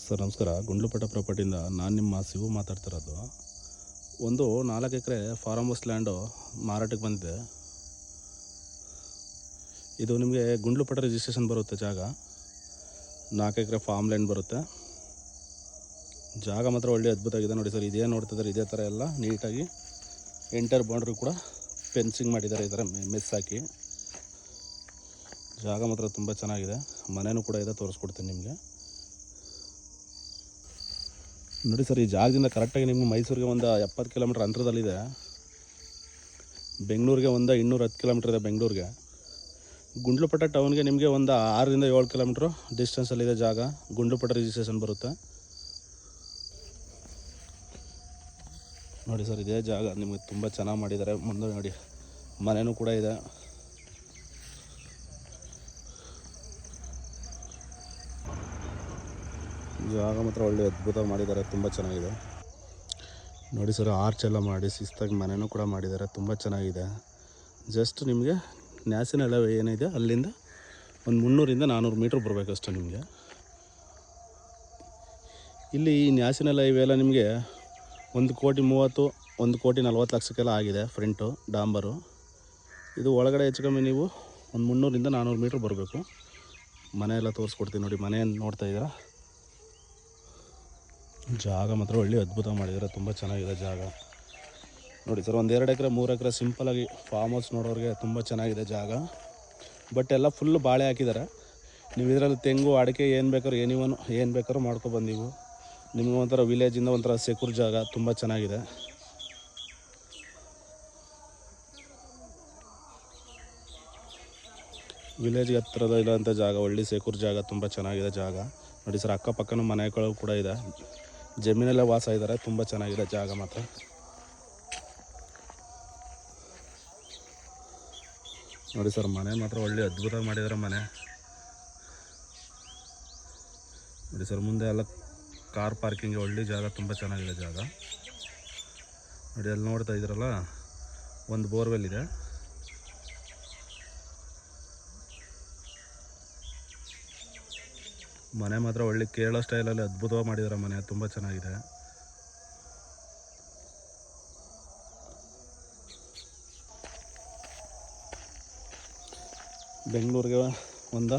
Sir ನಮಸ್ಕಾರ. ಗುಂಡ್ಲುಪೇಟೆ ಪ್ರಾಪರ್ಟಿಯಿಂದ ನಾನು ನಿಮ್ಮ ಶಿವು ಮಾತಾಡ್ತಿರೋದು. ಒಂದು 4 ಎಕರೆ ಫಾರ್ಮ್ ಹೌಸ್ ಲ್ಯಾಂಡು ಮಾರಾಟಕ್ಕೆ ಬಂದಿದೆ. ಇದು ನಿಮಗೆ ಗುಂಡ್ಲುಪೇಟೆ ರಿಜಿಸ್ಟ್ರೇಷನ್ ಬರುತ್ತೆ. ಜಾಗ 4 ಎಕರೆ ಫಾರ್ಮ್ ಲ್ಯಾಂಡ್ ಬರುತ್ತೆ. ಜಾಗ ಮಾತ್ರ ಒಳ್ಳೆ ಅದ್ಭುತವಾಗಿದೆ ನೋಡಿ ಸರ್. ಇದೇ ನೋಡ್ತಿದ್ದಾರೆ, ಇದೇ ಥರ ಎಲ್ಲ ನೀಟಾಗಿ ಎಂಟರ್ ಬೌಂಡ್ರಿ ಕೂಡ ಫೆನ್ಸಿಂಗ್ ಮಾಡಿದ್ದಾರೆ. ಈ ಥರ ಮೆಸ್ ಹಾಕಿ ಜಾಗ ಮಾತ್ರ ತುಂಬ ಚೆನ್ನಾಗಿದೆ. ಮನೆಯೂ ಕೂಡ ಇದೆ, ತೋರಿಸ್ಕೊಡ್ತೀನಿ ನಿಮಗೆ ನೋಡಿ ಸರ್. ಈ ಜಾಗದಿಂದ ಕರೆಕ್ಟಾಗಿ ನಿಮಗೆ ಮೈಸೂರಿಗೆ ಒಂದು 70 ಕಿಲೋಮೀಟ್ರ್ ಅಂತರದಲ್ಲಿದೆ. ಬೆಂಗಳೂರಿಗೆ ಒಂದು 210 ಕಿಲೋಮೀಟ್ರ್ ಇದೆ. ಬೆಂಗಳೂರಿಗೆ ಗುಂಡ್ಲುಪೇಟೆ ಟೌನ್ಗೆ ನಿಮಗೆ ಒಂದು 6 ರಿಂದ 7 ಕಿಲೋಮೀಟ್ರ್ ಡಿಸ್ಟೆನ್ಸಲ್ಲಿದೆ ಜಾಗ. ಗುಂಡ್ಲುಪೇಟೆ ರಿಜಿಸ್ಟ್ರೇಷನ್ ಬರುತ್ತೆ ನೋಡಿ ಸರ್. ಇದೇ ಜಾಗ ನಿಮಗೆ ತುಂಬ ಚೆನ್ನಾಗಿ ಮಾಡಿದ್ದಾರೆ. ಮುಂದೆ ನೋಡಿ ಮನೆಯೂ ಕೂಡ ಇದೆ. ಜಾಗ ಮಾತ್ರ ಒಳ್ಳೆ ಅದ್ಭುತ ಮಾಡಿದ್ದಾರೆ, ತುಂಬ ಚೆನ್ನಾಗಿದೆ ನೋಡಿ ಸರ್. ಆರ್ಚ್ ಎಲ್ಲ ಮಾಡಿ ಶಿಸ್ತಾಗಿ ಮನೆಯೂ ಕೂಡ ಮಾಡಿದ್ದಾರೆ, ತುಂಬ ಚೆನ್ನಾಗಿದೆ. ಜಸ್ಟ್ ನಿಮಗೆ ನ್ಯಾಷನಲ್ ಹೈವೇ ಏನಿದೆ ಅಲ್ಲಿಂದ ಒಂದು 300 ರಿಂದ 400 ಮೀಟ್ರ್ ಬರಬೇಕಷ್ಟೆ ನಿಮಗೆ. ಇಲ್ಲಿ ಈ ನ್ಯಾಷನಲ್ ಹೈವೇ ಎಲ್ಲ ನಿಮಗೆ 1,30,00,000 1,40,00,000 ಲಕ್ಷಕ್ಕೆಲ್ಲ ಆಗಿದೆ. ಫ್ರಂಟು ಡಾಂಬರು. ಇದು ಒಳಗಡೆ ಹೆಚ್ಚು ಕಮ್ಮಿ ನೀವು ಒಂದು 300 ರಿಂದ 400 ಮೀಟ್ರ್ ಬರಬೇಕು. ಮನೆ ಎಲ್ಲ ತೋರಿಸ್ಕೊಡ್ತೀನಿ ನೋಡಿ. ಮನೆ ನೋಡ್ತಾ ಇದ್ದೀರಾ. ಜಾಗ ಮಾತ್ರ ಒಳ್ಳೆ ಅದ್ಭುತ ಮಾಡಿದ್ದಾರೆ, ತುಂಬ ಚೆನ್ನಾಗಿದೆ ಜಾಗ ನೋಡಿ ಸರ್. ಒಂದು 2 ಎಕರೆ 3 ಎಕರೆ ಸಿಂಪಲಾಗಿ ಫಾರ್ಮ್ ಹೌಸ್ ನೋಡೋರಿಗೆ ತುಂಬ ಚೆನ್ನಾಗಿದೆ ಜಾಗ. ಬಟ್ ಎಲ್ಲ ಫುಲ್ಲು ಬಾಳೆ ಹಾಕಿದ್ದಾರೆ. ನೀವು ಇದರಲ್ಲಿ ತೆಂಗು ಅಡಿಕೆ ಏನು ಬೇಕಾದ್ರೂ ಏನು ಬೇಕಾದ್ರೂ ಮಾಡ್ಕೊಬಂದು ನೀವು ನಿಮಗೆ ಒಂಥರ ವಿಲೇಜಿಂದ ಒಂಥರ ಸೆಕ್ಯೂರ್ ಜಾಗ, ತುಂಬ ಚೆನ್ನಾಗಿದೆ. ವಿಲೇಜ್ಗೆ ಹತ್ತಿರದ ಇರೋಂಥ ಜಾಗ, ಒಳ್ಳೆ ಸೆಕ್ಯೂರ್ ಜಾಗ, ತುಂಬ ಚೆನ್ನಾಗಿದೆ ಜಾಗ ನೋಡಿ ಸರ್. ಅಕ್ಕಪಕ್ಕನೂ ಮನೆಗಳು ಕೂಡ ಇದೆ, ಜಮೀನಲ್ಲೇ ವಾಸ ಇದ್ದಾರೆ. ತುಂಬ ಚೆನ್ನಾಗಿದೆ ಜಾಗ ಮಾತ್ರ ನೋಡಿ ಸರ್. ಮನೆ ಮಾತ್ರ ಒಳ್ಳೆ ಅದ್ಭುತ ಮಾಡಿದ್ದಾರೆ ಮನೆ ನೋಡಿ ಸರ್. ಮುಂದೆ ಎಲ್ಲ ಕಾರ್ ಪಾರ್ಕಿಂಗ್ ಒಳ್ಳೆ ಜಾಗ, ತುಂಬ ಚೆನ್ನಾಗಿದೆ ಜಾಗ ನೋಡಿ. ಅಲ್ಲಿ ನೋಡ್ತಾ ಇದ್ದೀರಲ್ಲ, ಒಂದು ಬೋರ್ವೆಲ್ ಇದೆ. ಮನೆ ಮಾತ್ರ ಒಳ್ಳೆ ಕೇರಳ ಸ್ಟೈಲಲ್ಲಿ ಅದ್ಭುತವಾಗಿ ಮಾಡಿದ್ದಾರೆ ಮನೆ, ತುಂಬ ಚೆನ್ನಾಗಿದೆ. ಬೆಂಗಳೂರಿಗೆ ಒಂದು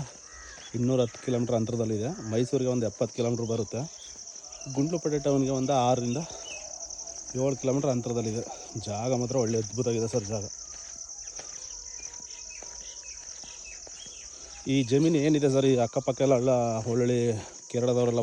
210 ಕಿಲೋಮೀಟ್ರ್ ಅಂತರದಲ್ಲಿದೆ. ಮೈಸೂರಿಗೆ ಒಂದು 70 ಕಿಲೋಮೀಟ್ರ್ ಬರುತ್ತೆ. ಗುಂಡ್ಲುಪೇಟೆ ಟೌನ್ಗೆ ಒಂದು 6 ರಿಂದ 7 ಕಿಲೋಮೀಟ್ರ್ ಅಂತರದಲ್ಲಿದೆ. ಜಾಗ ಮಾತ್ರ ಒಳ್ಳೆ ಅದ್ಭುತವಾಗಿದೆ ಸರ್ ಜಾಗ. ಈ ಜಮೀನು ಏನಿದೆ ಸರ್, ಈ ಅಕ್ಕಪಕ್ಕ ಎಲ್ಲ ಒಳ್ಳೆ ಕೇರಳದವರೆಲ್ಲ